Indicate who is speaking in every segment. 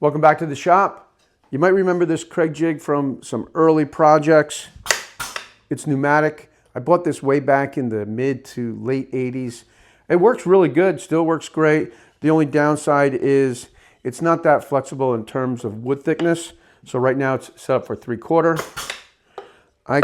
Speaker 1: Welcome back to the shop. You might remember this Kreg jig from some early projects. It's pneumatic. I bought this way back in the mid to late 80s. It works really good, still works great. The only downside is it's not that flexible in terms of wood thickness. So right now it's set up for 3/4. I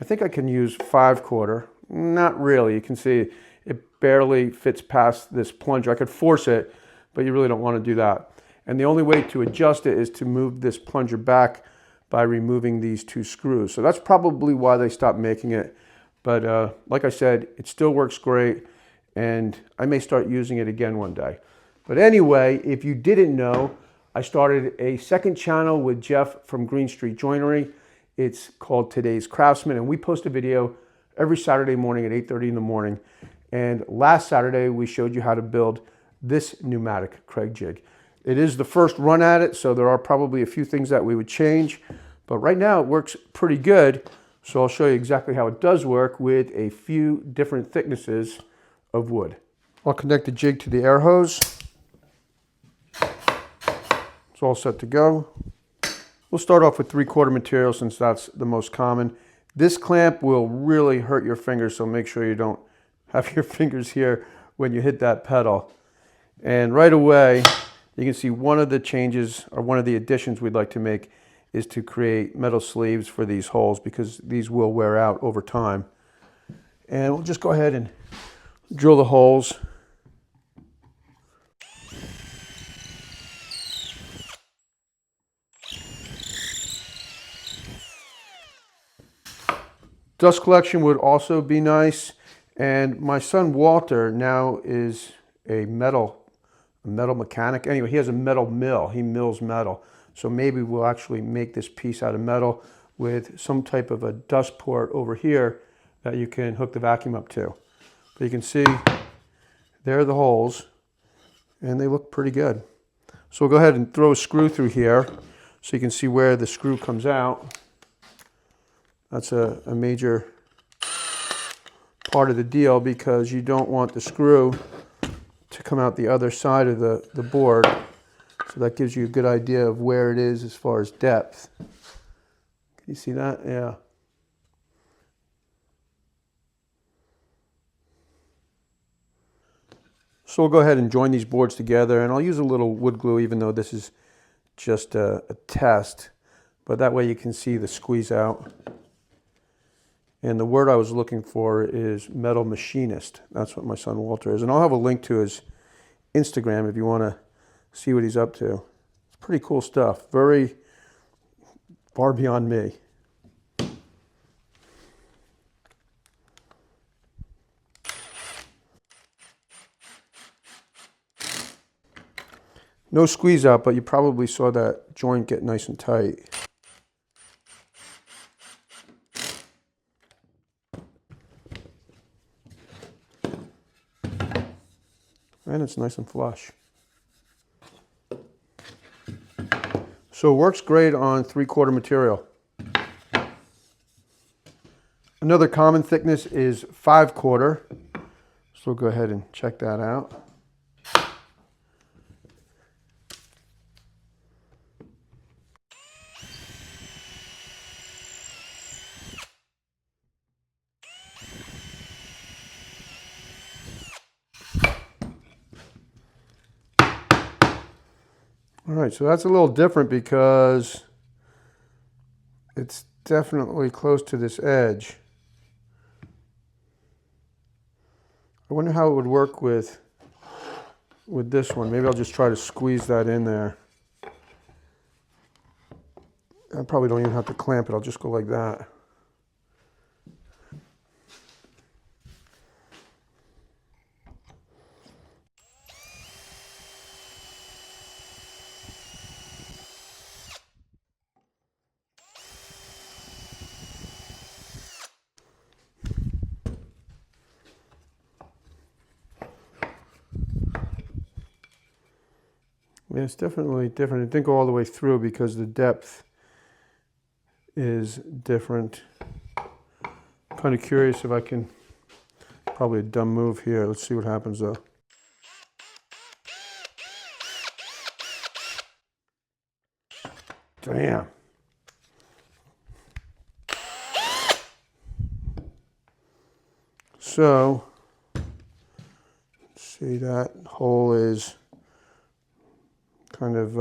Speaker 1: think I can use 5/4. Not really. You can see it barely fits past this plunger. I could force it, but you really don't want to do that. And the only way to adjust it is to move this plunger back by removing these 2 screws. So that's probably why they stopped making it. But like I said, it still works great, and I may start using it again one day. But anyway, if you didn't know, I started a second channel with Jeff from Green Street Joinery. It's called Today's Craftsman, and we post a video every Saturday morning at 8:30 in the morning. And last Saturday, we showed you how to build this pneumatic Kreg jig. It is the first run at it, so there are probably a few things that we would change. But right now, it works pretty good. So I'll show you exactly how it does work with a few different thicknesses of wood. I'll connect the jig to the air hose. It's all set to go. We'll start off with 3/4 material since that's the most common. This clamp will really hurt your fingers, so make sure you don't have your fingers here when you hit that pedal. And right away, you can see one of the changes or one of the additions we'd like to make is to create metal sleeves for these holes because these will wear out over time. And we'll just go ahead and drill the holes. Dust collection would also be nice. And my son Walter now is a metal mechanic. Anyway, he has a metal mill. He mills metal. So maybe we'll actually make this piece out of metal with some type of a dust port over here that you can hook the vacuum up to. But you can see there are the holes, and they look pretty good. So we'll go ahead and throw a screw through here so you can see where the screw comes out. That's a major part of the deal because you don't want the screw to come out the other side of the board. So that gives you a good idea of where it is as far as depth. Can you see that? Yeah. So we'll go ahead and join these boards together, and I'll use a little wood glue even though this is just a test, but that way you can see the squeeze out. And the word I was looking for is metal machinist. That's what my son Walter is. And I'll have a link to his Instagram if you want to see what he's up to. It's pretty cool stuff. Very far beyond me. No squeeze out, but you probably saw that joint get nice and tight. And it's nice and flush. So it works great on 3/4 material. Another common thickness is 5/4. So we'll go ahead and check that out. All right, so that's a little different because it's definitely close to this edge. I wonder how it would work with this one. Maybe I'll just try to squeeze that in there. I probably don't even have to clamp it. I'll just go like that. Yeah, it's definitely different. It didn't go all the way through because the depth is different. I'm kind of curious if I can, probably a dumb move here. Let's see what happens though. Damn. So, see, that hole is kind of,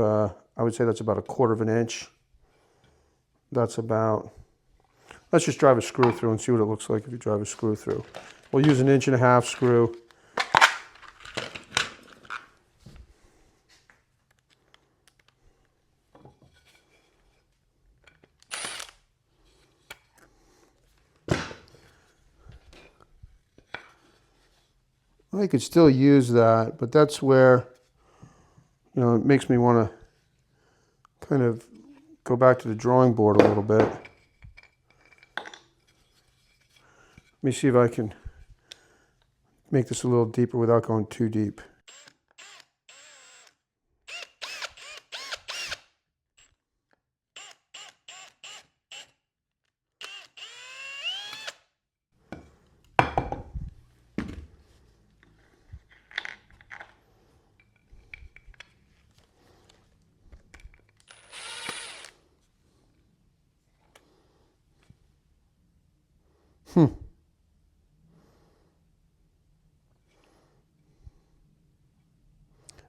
Speaker 1: I would say that's about 1/4 of an inch. That's about, let's just drive a screw through and see what it looks like if you drive a screw through. We'll use an 1.5 inch screw. Well, you could still use that, but that's where, you know, it makes me want to kind of go back to the drawing board a little bit. Let me see if I can make this a little deeper without going too deep.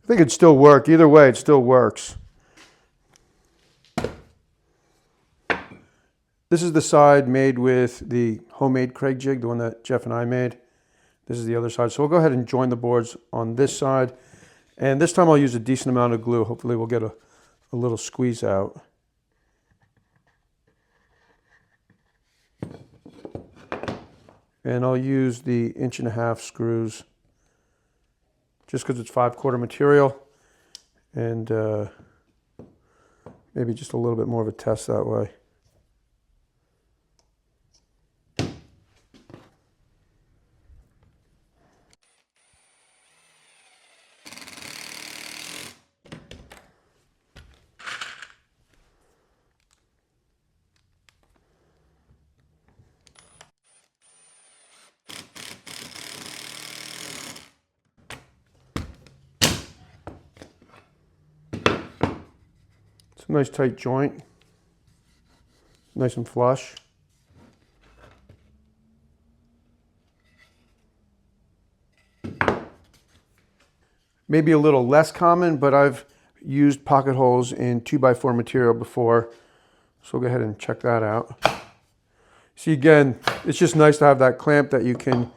Speaker 1: I think it'd still work. Either way, it still works. This is the side made with the homemade Craig jig, the one that Jeff and I made. This is the other side. So we'll go ahead and join the boards on this side. And this time I'll use a decent amount of glue. Hopefully we'll get a little squeeze out. And I'll use the 1.5 inch screws just because it's 5/4 material. And maybe just a little bit more of a test that way. It's a nice tight joint, nice and flush. Maybe a little less common, but I've used pocket holes in 2x4 material before, so we'll go ahead and check that out. See, again, it's just nice to have that clamp that you can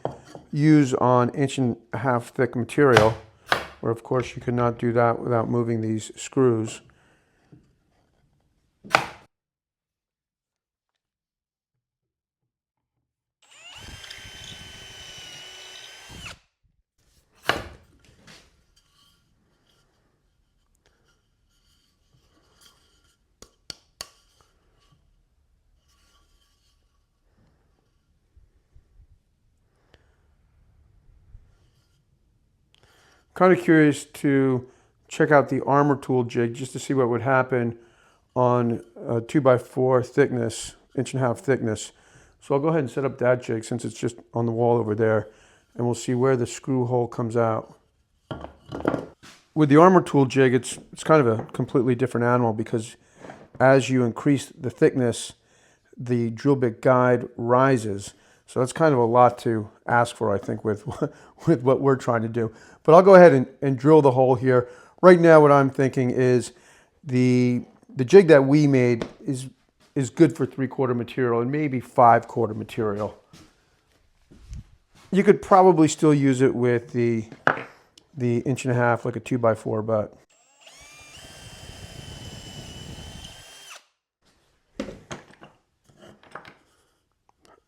Speaker 1: use on 1.5 inch thick material, where of course you could not do that without moving these screws. Kind of curious to check out the armor tool jig just to see what would happen on a 2x4 thickness, 1.5 inch thickness. So I'll go ahead and set up that jig since it's just on the wall over there, and we'll see where the screw hole comes out. With the armor tool jig, it's kind of a completely different animal because as you increase the thickness, the drill bit guide rises. So that's kind of a lot to ask for, I think, with what we're trying to do. But I'll go ahead and drill the hole here. Right now, what I'm thinking is the jig that we made is good for 3/4 material and maybe 5/4 material. You could probably still use it with the 1.5 inch, like a 2x4, but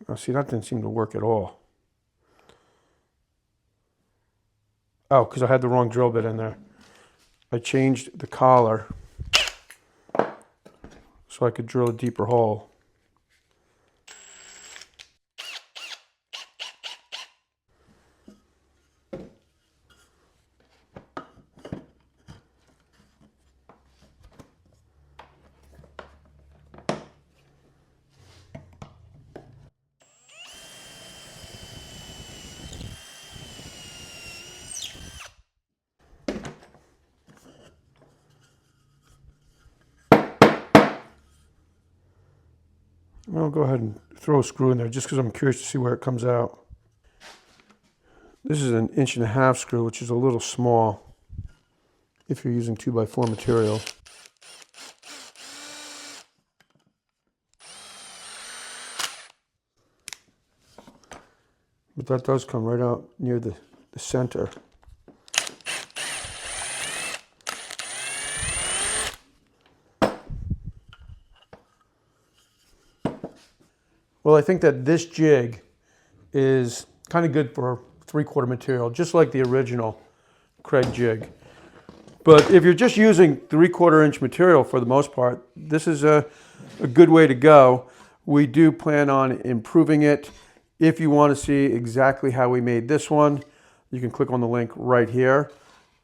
Speaker 1: oh, see, that didn't seem to work at all. Oh, because I had the wrong drill bit in there. I changed the collar so I could drill a deeper hole. I'll go ahead and throw a screw in there just because I'm curious to see where it comes out. This is an 1.5" screw, which is a little small if you're using 2x4 material. But that does come right out near the center. Well, I think that this jig is kind of good for 3/4 material, just like the original Craig jig. But if you're just using 3/4 inch material for the most part, this is a good way to go. We do plan on improving it. If you want to see exactly how we made this one, you can click on the link right here.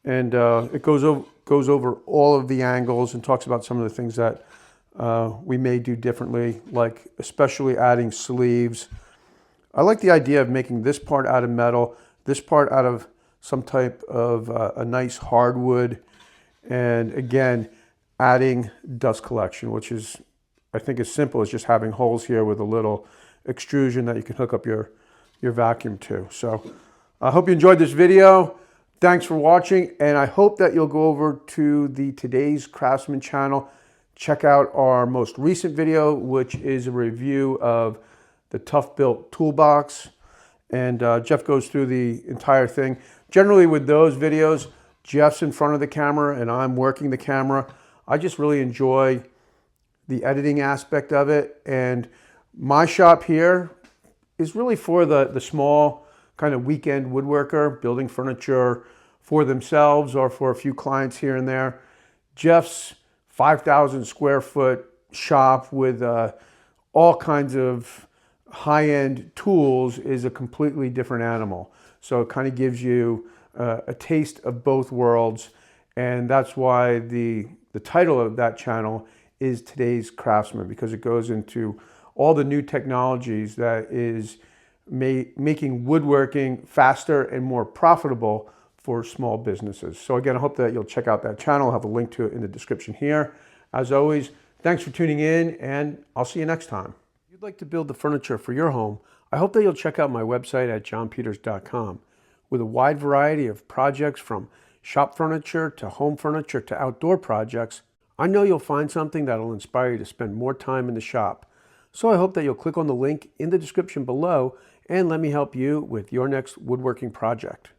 Speaker 1: And it goes over all of the angles and talks about some of the things that we may do differently, like especially adding sleeves. I like the idea of making this part out of metal, this part out of some type of a nice hardwood, and again, adding dust collection, which is, I think, as simple as just having holes here with a little extrusion that you can hook up your vacuum to. So I hope you enjoyed this video. Thanks for watching, and I hope that you'll go over to the Today's Craftsman channel. Check out our most recent video, which is a review of the Tough Built toolbox. And Jeff goes through the entire thing. Generally with those videos, Jeff's in front of the camera and I'm working the camera. I just really enjoy the editing aspect of it. And my shop here is really for the small kind of weekend woodworker, building furniture for themselves or for a few clients here and there. Jeff's 5,000 square foot shop with all kinds of high-end tools is a completely different animal. So it kind of gives you a taste of both worlds. And that's why the title of that channel is Today's Craftsman, because it goes into all the new technologies that is making woodworking faster and more profitable for small businesses. So again, I hope that you'll check out that channel. I'll have a link to it in the description here. As always, thanks for tuning in, and I'll see you next time. If you'd like to build the furniture for your home, I hope that you'll check out my website at johnpeters.com with a wide variety of projects from shop furniture to home furniture to outdoor projects. I know you'll find something that'll inspire you to spend more time in the shop. So I hope that you'll click on the link in the description below and let me help you with your next woodworking project.